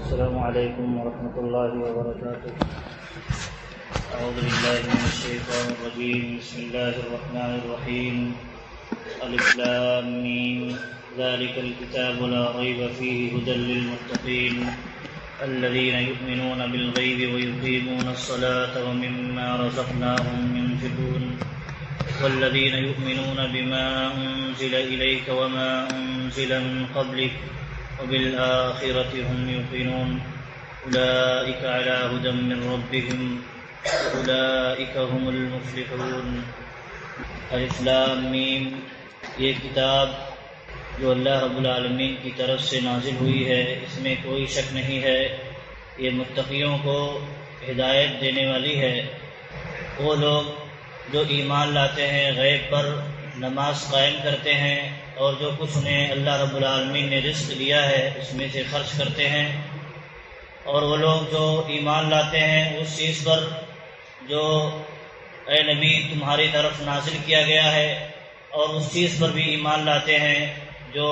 السلام علیکم ورحمۃ اللہ وبرکاتہ۔ اعوذ باللہ من الشیطان الرجیم، بسم اللہ الرحمن الرحیم۔ الف لام میم، ذلک الکتاب لا ریب فیہ ھدی للمتقین الذین یؤمنون بالغیب ویقیمون الصلاة ومما رزقناهم ينفقون والذین یؤمنون بما انزل الیک وما انزل من قبلک وبالآخرة هم يوقنون أولئك على هدى من ربهم أولئك هم المفلحون۔ الف لام میم، یہ کتاب جو اللہ رب العالمین کی طرف سے نازل ہوئی ہے، اس میں کوئی شک نہیں ہے، یہ متقیوں کو ہدایت دینے والی ہے۔ وہ لوگ جو ایمان لاتے ہیں، غیب پر نماز قائم کرتے ہیں، اور جو کچھ انہیں اللہ رب العالمین نے رزق دیا ہے اس میں سے خرچ کرتے ہیں۔ اور وہ لوگ جو ایمان لاتے ہیں اس چیز پر جو اے نبی تمہاری طرف نازل کیا گیا ہے، اور اس چیز پر بھی ایمان لاتے ہیں جو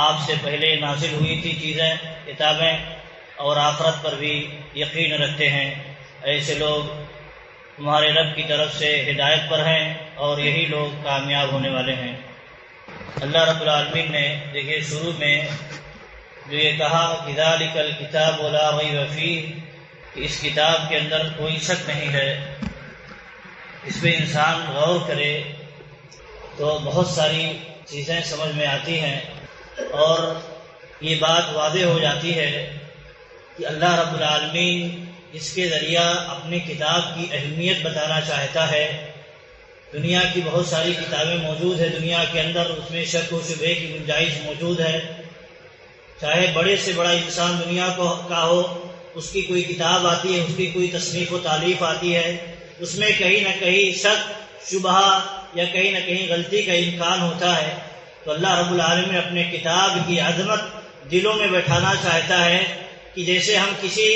آپ سے پہلے نازل ہوئی تھی چیزیں، کتابیں، اور آخرت پر بھی یقین رکھتے ہیں، ایسے لوگ تمہارے رب کی طرف سے ہدایت پر ہیں اور یہی لوگ کامیاب ہونے والے ہیں۔ اللہ رب العالمین نے دیکھیے شروع میں جو یہ کہا کہ ذالک الکتاب لا ریب فیہ، کہ اس کتاب کے اندر کوئی شک نہیں ہے، اس پہ انسان غور کرے تو بہت ساری چیزیں سمجھ میں آتی ہیں، اور یہ بات واضح ہو جاتی ہے کہ اللہ رب العالمین اس کے ذریعہ اپنی کتاب کی اہمیت بتانا چاہتا ہے۔ دنیا کی بہت ساری کتابیں موجود ہیں دنیا کے اندر، اس میں شک و شبہے کی گنجائش موجود ہے، چاہے بڑے سے بڑا انسان دنیا کا ہو، اس کی کوئی کتاب آتی ہے، اس کی کوئی تصنیف و تالیف آتی ہے، اس میں کہیں نہ کہیں شک شبہ یا کہیں نہ کہیں غلطی کا امکان ہوتا ہے۔ تو اللہ رب العالمین اپنے کتاب کی عظمت دلوں میں بیٹھانا چاہتا ہے کہ جیسے ہم کسی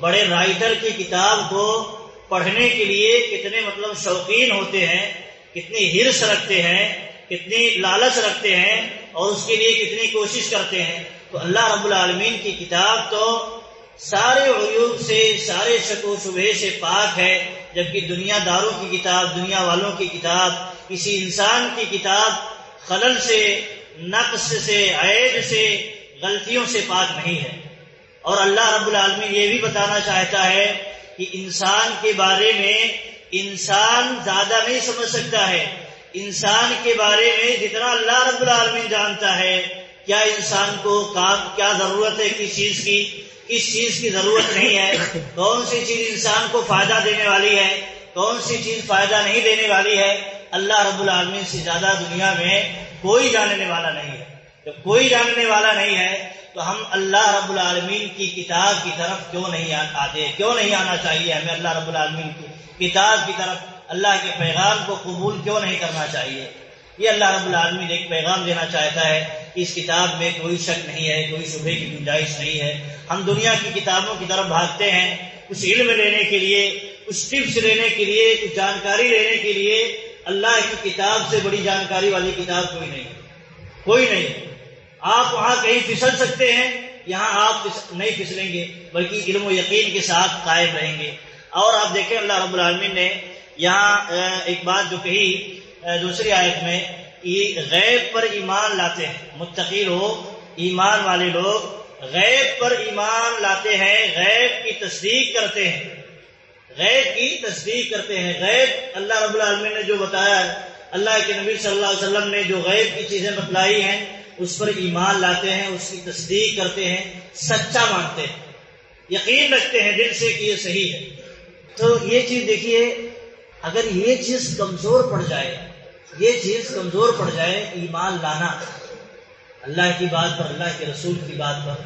بڑے رائٹر کی کتاب کو پڑھنے کے لیے کتنے شوقین ہوتے ہیں، کتنی ہرس رکھتے ہیں، کتنی لالچ رکھتے ہیں، اور اس کے لیے کتنی کوشش کرتے ہیں، تو اللہ رب العالمین کی کتاب تو سارے عیوب سے، سارے شک و شبہے سے پاک ہے، جبکہ دنیا داروں کی کتاب، دنیا والوں کی کتاب، کسی انسان کی کتاب خلل سے، نقص سے، عیب سے، غلطیوں سے پاک نہیں ہے۔ اور اللہ رب العالمین یہ بھی بتانا چاہتا ہے کہ انسان کے بارے میں انسان زیادہ نہیں سمجھ سکتا ہے، انسان کے بارے میں جتنا اللہ رب العالمین جانتا ہے، کیا انسان کو کیا ضرورت ہے، کس چیز کی ضرورت نہیں ہے، کون سی چیز انسان کو فائدہ دینے والی ہے، کون سی چیز فائدہ نہیں دینے والی ہے، اللہ رب العالمین سے زیادہ دنیا میں کوئی جاننے والا نہیں ہے۔ جب کوئی جاننے والا نہیں ہے تو ہم اللہ رب العالمین کی کتاب کی طرف کیوں نہیں آتے، کیوں نہیں آنا چاہیے ہمیں اللہ رب العالمین کی کتاب کی طرف، اللہ کے پیغام کو قبول کیوں نہیں کرنا چاہیے؟ یہ اللہ رب العالمین ایک پیغام دینا چاہتا ہے کہ اس کتاب میں کوئی شک نہیں ہے، کوئی شبہے کی گنجائش نہیں ہے۔ ہم دنیا کی کتابوں کی طرف بھاگتے ہیں کچھ علم لینے کے لیے، کچھ ٹپس لینے کے لیے، کچھ جانکاری لینے کے لیے، اللہ کی کتاب سے بڑی جانکاری والی کتاب کوئی نہیں، کوئی نہیں۔ آپ وہاں کہیں پھسل سکتے ہیں، یہاں آپ نہیں پھسلیں گے، بلکہ علم و یقین کے ساتھ قائم رہیں گے۔ اور آپ دیکھیں اللہ رب العالمین نے یہاں ایک بات جو کہی دوسری آیت میں، یہ غیب پر ایمان لاتے ہیں، متقی لوگ، ایمان والے لوگ غیب پر ایمان لاتے ہیں، غیب کی تصدیق کرتے ہیں، غیب کی تصدیق کرتے ہیں۔ غیب اللہ رب العالمین نے جو بتایا ہے، اللہ کے نبی صلی اللہ علیہ وسلم نے جو غیب کی چیزیں بتلائی ہیں، اس پر ایمان لاتے ہیں، اس کی تصدیق کرتے ہیں، سچا مانتے ہیں، یقین رکھتے ہیں دل سے کہ یہ صحیح ہے۔ تو یہ چیز دیکھیے، اگر یہ چیز کمزور پڑ جائے، ایمان لانا اللہ کی بات پر، اللہ کے رسول کی بات پر،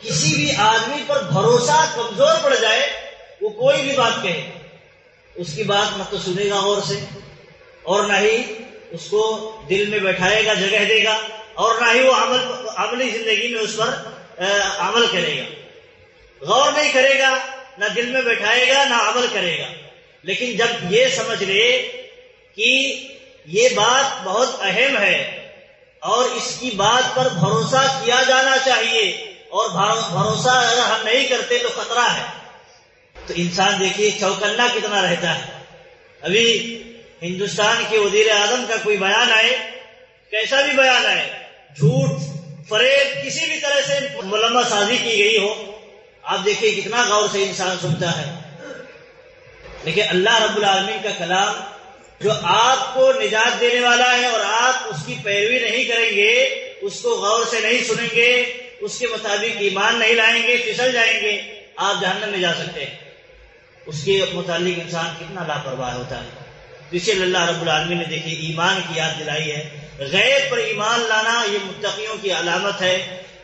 کسی بھی آدمی پر بھروسہ کمزور پڑ جائے، وہ کوئی بھی بات کہے، اس کی بات نہ تو سنے گا غور سے، اور نہ ہی اس کو دل میں بیٹھائے گا، جگہ دے گا، اور نہ ہی وہ عملی زندگی میں اس پر عمل کرے گا، غور نہیں کرے گا، نہ دل میں بیٹھائے گا، نہ عمل کرے گا۔ لیکن جب یہ سمجھ لے کہ یہ بات بہت اہم ہے اور اس کی بات پر بھروسہ کیا جانا چاہیے، اور بھروسہ اگر ہم نہیں کرتے تو خطرہ ہے. تو انسان دیکھیے چوکنا کتنا رہتا ہے. ابھی ہندوستان کے وزیر اعظم کا کوئی بیان آئے، کیسا بھی بیان آئے، جھوٹ فریب کسی بھی طرح سے ملمہ سازی کی گئی ہو، آپ دیکھیے کتنا غور سے انسان سنتا ہے. لیکن اللہ رب العالمین کا کلام جو آپ کو نجات دینے والا ہے، اور آپ اس کی پیروی نہیں کریں گے، اس کو غور سے نہیں سنیں گے، اس کے مطابق ایمان نہیں لائیں گے، پھسل جائیں گے، آپ جہنم میں جا سکتے ہیں. اس کے متعلق انسان کتنا لاپرواہ ہوتا ہے. اسی لیے اللہ رب العالمین نے دیکھی ایمان کی یاد دلائی ہے. غیب پر ایمان لانا یہ متقیوں کی علامت ہے.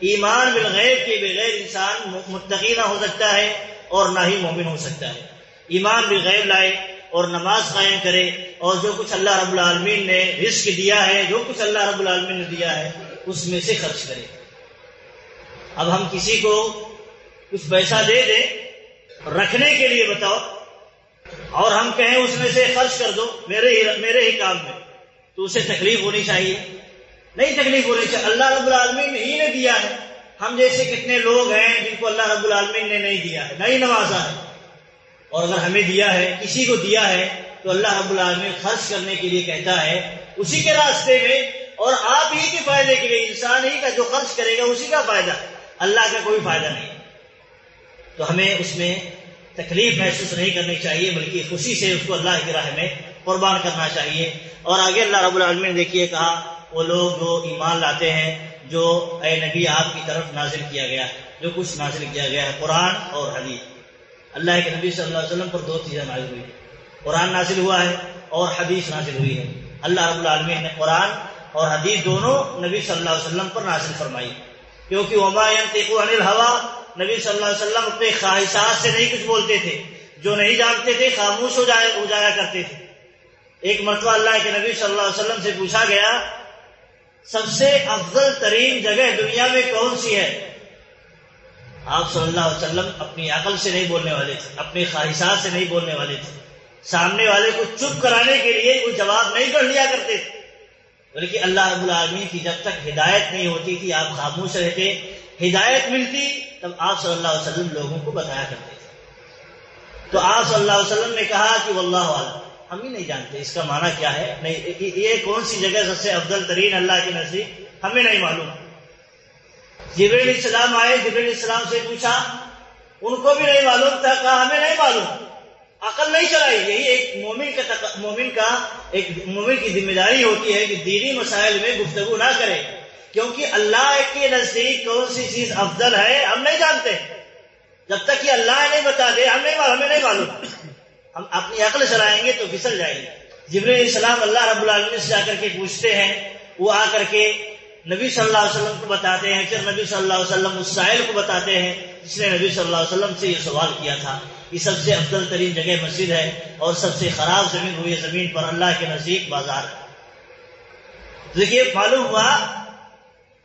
ایمان بالغیب کے بغیر انسان متقی نہ ہو سکتا ہے اور نہ ہی مومن ہو سکتا ہے. ایمان بالغیب لائے اور نماز قائم کرے، اور جو کچھ اللہ رب العالمین نے رزق دیا ہے، جو کچھ اللہ رب العالمین نے دیا ہے، اس میں سے خرچ کرے. اب ہم کسی کو کچھ پیسہ دے دیں رکھنے کے لیے، بتاؤ، اور ہم کہیں اس میں سے خرچ کر دو میرے ہی کام میں، تو اسے تکلیف ہونی چاہیے؟ نہیں تکلیف ہونی چاہیے. اللہ رب العالمین ہی نے دیا ہے. ہم جیسے کتنے لوگ ہیں جن کو اللہ رب العالمین نے نہیں دیا ہے، نہیں نوازا ہے. اور اگر ہمیں دیا ہے، کسی کو دیا ہے، تو اللہ رب العالمین خرچ کرنے کے لیے کہتا ہے اسی کے راستے میں، اور آپ ہی کے فائدے کے لیے. انسان ہی کا جو خرچ کرے گا اسی کا فائدہ، اللہ کا کوئی فائدہ نہیں. تو ہمیں اس میں تکلیف محسوس نہیں کرنی چاہیے، بلکہ خوشی سے اس کو اللہ کی راہ میں قربان کرنا چاہیے. اور آگے اللہ رب العالمین نے دیکھیے کہا وہ لوگ جو ایمان لاتے ہیں جو اے نبی آپ کی طرف نازل کیا گیا ہے، جو کچھ نازل کیا گیا ہے قرآن اور حدیث. اللہ کے نبی صلی اللہ علیہ وسلم پر دو چیزیں نازل ہوئی، قرآن نازل ہوا ہے اور حدیث نازل ہوئی ہے. اللہ رب العالمین نے قرآن اور حدیث دونوں نبی صلی اللہ علیہ وسلم پر نازل فرمائی، کیونکہ وما ينطق عن الهوى، نبی صلی اللہ علیہ وسلم اپنے خواہشات سے نہیں کچھ بولتے تھے، جو نہیں جانتے تھے خاموش ہو جایا کرتے تھے. ایک مرتبہ اللہ کے نبی صلی اللہ علیہ وسلم سے پوچھا گیا سب سے افضل ترین جگہ دنیا میں کون سی ہے؟ آپ صلی اللہ علیہ وسلم اپنی عقل سے نہیں بولنے والے تھے، اپنی خواہشات سے نہیں بولنے والے تھے. سامنے والے کو چپ کرانے کے لیے کوئی جواب نہیں کر لیا کرتے تھے، بلکہ اللہ رب العالمین کی جب تک ہدایت نہیں ہوتی تھی آپ خاموش رہتے. ہدایت ملتی تب آپ صلی اللہ علیہ وسلم لوگوں کو بتایا کرتے تھے. تو آپ صلی اللہ علیہ وسلم نے کہا کہ واللہ اعلم، ہم ہی نہیں جانتے اس کا معنی کیا ہے، نہیں یہ کون سی جگہ سب سے افضل ترین اللہ کے نزدیک، ہمیں نہیں معلوم. جبریل علیہ السلام آئے، جبریل علیہ السلام سے پوچھا، ان کو بھی نہیں معلوم تھا، کہا ہمیں نہیں معلوم، عقل نہیں چلائی. یہی ایک مومن کی ذمہ داری ہوتی ہے کہ دینی مسائل میں گفتگو نہ کرے، کیونکہ اللہ کے نزدیک کون سی چیز افضل ہے ہم نہیں جانتے. جب تک کہ اللہ نہیں بتا دے ہمیں نہیں معلوم. ہم اپنی عقل چلائیں گے تو پھسل جائیں گے. جبریل علیہ السلام اللہ رب العالمین سے جا کر کے پوچھتے ہیں، وہ آ کر کے نبی صلی اللہ علیہ وسلم کو بتاتے ہیں، پھر نبی صلی اللہ علیہ وسلم اس سائل کو بتاتے ہیں جس نے نبی صلی اللہ علیہ وسلم سے یہ سوال کیا تھا. یہ سب سے افضل ترین جگہ مسجد ہے اور سب سے خراب زمین ہوئی زمین پر اللہ کے نزدیک بازار ہے. دیکھیے معلوم ہوا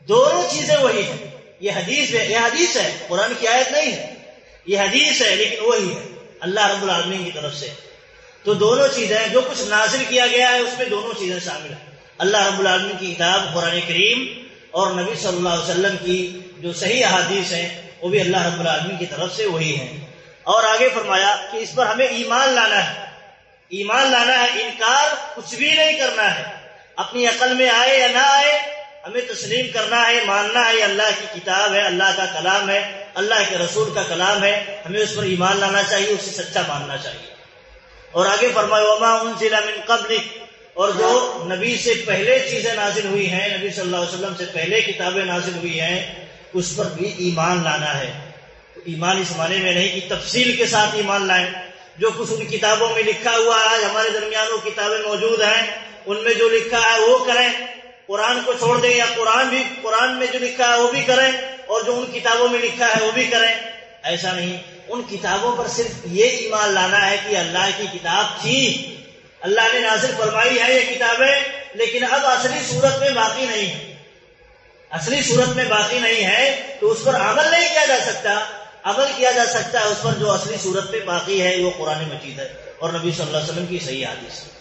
دونوں چیزیں وہی ہیں. یہ حدیث ہے، قرآن کی آیت نہیں ہے، یہ حدیث ہے، لیکن وہی ہے اللہ رب العالمین کی طرف سے. تو دونوں چیزیں جو کچھ نازل کیا گیا ہے اس میں دونوں چیزیں شامل ہیں. اللہ رب العالمین کی کتاب قرآن کریم اور نبی صلی اللہ علیہ وسلم کی جو صحیح احادیث ہیں وہ بھی اللہ رب العالمین کی طرف سے وہی ہیں. اور آگے فرمایا کہ اس پر ہمیں ایمان لانا ہے، ایمان لانا ہے، انکار کچھ بھی نہیں کرنا ہے. اپنی عقل میں آئے یا نہ آئے ہمیں تسلیم کرنا ہے، ماننا ہے. اللہ کی کتاب ہے، اللہ کا کلام ہے، اللہ کے رسول کا کلام ہے، ہمیں اس پر ایمان لانا چاہیے، اسے سچا ماننا چاہیے. اور آگے فرمایا وما انزل من قبلک، اور جو نبی سے پہلے چیزیں نازل ہوئی ہیں، نبی صلی اللہ علیہ وسلم سے پہلے کتابیں نازل ہوئی ہیں، اس پر بھی ایمان لانا ہے. ایمان اس معنی میں نہیں کہ تفصیل کے ساتھ ایمان لائیں. جو کچھ ان کتابوں میں لکھا ہوا ہے، ہمارے درمیان وہ کتابیں موجود ہیں، ان میں جو لکھا ہے وہ کریں، قرآن کو چھوڑ دیں، یا قرآن میں جو لکھا ہے وہ بھی کریں اور جو ان کتابوں میں لکھا ہے وہ بھی کریں. ایسا نہیں. ان کتابوں پر صرف یہ ایمان لانا ہے کہ اللہ کی کتاب تھی، اللہ نے نازل فرمائی ہے یہ کتابیں، لیکن اب اصلی صورت میں باقی نہیں ہے. اصلی صورت میں باقی نہیں ہے تو اس پر عمل نہیں کیا جا سکتا. عمل کیا جا سکتا ہے اس پر جو اصلی صورت میں باقی ہے، وہ قرآن مجید ہے اور نبی صلی اللہ علیہ وسلم کی صحیح حدیث ہے.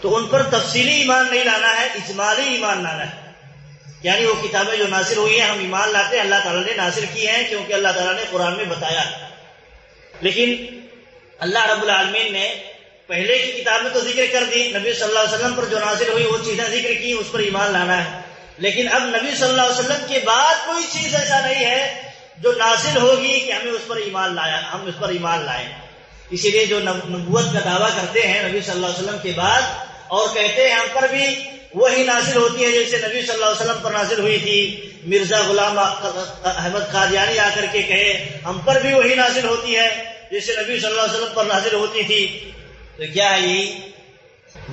تو ان پر تفصیلی ایمان نہیں لانا ہے، اجمالی ایمان لانا ہے. یعنی وہ کتابیں جو نازل ہوئی ہیں ہم ایمان لاتے ہیں اللہ تعالیٰ نے نازل کی ہیں، کیونکہ اللہ تعالیٰ نے قرآن میں بتایا۔ لیکن اللہ رب العالمین نے پہلے کی کتاب میں تو ذکر کر دی، نبی صلی اللہ علیہ وسلم پر جو نازل ہوئی وہ چیزیں ذکر کی، اس پر ایمان لانا ہے۔ لیکن اب نبی صلی اللہ علیہ وسلم کے بعد کوئی چیز ایسا نہیں ہے جو نازل ہوگی کہ ہم اس پر ایمان لائیں۔ اسی لیے جو نبوت کا دعویٰ کرتے ہیں نبی صلی اللہ علیہ وسلم کے بعد اور کہتے ہیں ہم پر بھی وہی نازل ہوتی ہے جیسے نبی صلی اللہ علیہ وسلم پر نازل ہوئی تھی، مرزا غلام احمد قادیانی آ کر کے کہے ہم پر بھی وہی نازل ہوتی ہے جیسے نبی صلی اللہ علیہ وسلم پر نازل ہوتی تھی، تو کیا ہے یہی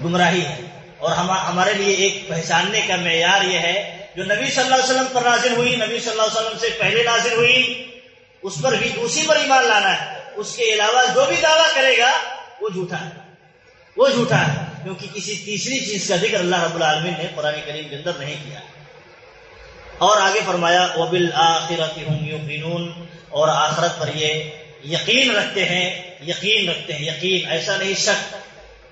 گمراہی ہے۔ اور ہمارے لیے ایک پہچاننے کا معیار یہ ہے جو نبی صلی اللہ علیہ وسلم پر نازل ہوئی، نبی صلی اللہ علیہ وسلم سے پہلے نازل ہوئی، اس پر بھی اسی پر ایمان لانا ہے۔ اس کے علاوہ جو بھی دعویٰ کرے گا وہ جھوٹا ہے، کیونکہ کسی تیسری چیز کا ذکر اللہ رب العالمین نے قرآن کریم کے اندر نہیں کیا۔ اور آگے فرمایا وَبِالْآخِرَةِ هُمْ يُوقِنُونَ، اور آخرت پر یہ یقین رکھتے ہیں، یقین ایسا نہیں شک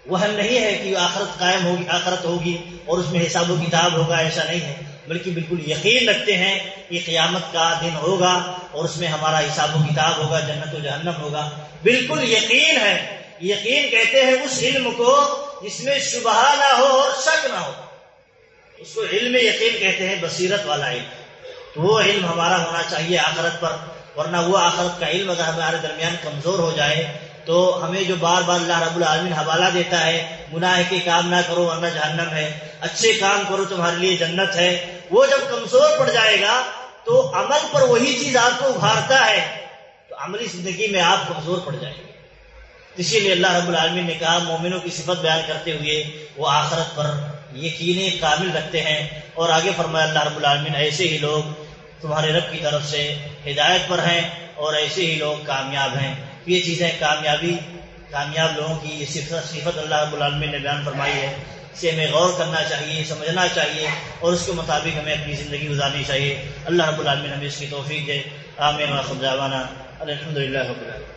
وہم نہیں ہے کہ آخرت قائم ہوگی، آخرت ہوگی اور اس میں حساب و کتاب ہوگا، ایسا نہیں ہے، بلکہ بالکل یقین رکھتے ہیں کہ قیامت کا دن ہوگا اور اس میں ہمارا حساب و کتاب ہوگا، جنت و جہنم ہوگا، بالکل یقین ہے۔ یقین کہتے ہیں اس علم کو جس میں شبہ نہ ہو اور شک نہ ہو، اس کو علم یقین کہتے ہیں، بصیرت والا علم۔ تو وہ علم ہمارا ہونا چاہیے آخرت پر، ورنہ وہ آخرت کا علم اگر ہمارے درمیان کمزور ہو جائے تو ہمیں جو بار بار اللہ رب العالمین حوالہ دیتا ہے گناہ کے کام نہ کرو ورنہ جہنم ہے، اچھے کام کرو تمہارے لیے جنت ہے، وہ جب کمزور پڑ جائے گا تو عمل پر وہی چیز آپ کو ابھارتا ہے تو عملی زندگی میں آپ کمزور پڑ جائیں گے۔ اسی لیے اللہ رب العالمین نے کہا مومنوں کی صفت بیان کرتے ہوئے وہ آخرت پر یقین کامل رکھتے ہیں، اور آگے فرمایا اللہ رب العالمین ایسے ہی لوگ تمہارے رب کی طرف سے ہدایت پر ہیں اور ایسے ہی لوگ کامیاب ہیں۔ یہ چیزیں کامیاب لوگوں کی یہ صفت اللہ رب العالمین نے بیان فرمائی ہے، اسے ہمیں غور کرنا چاہیے، سمجھنا چاہیے اور اس کے مطابق ہمیں اپنی زندگی گزارنی چاہیے۔ اللہ رب العالمین ہمیں اس کی توفیق دے۔ آمین و آخر دعوانا الحمدللہ رب العالمین۔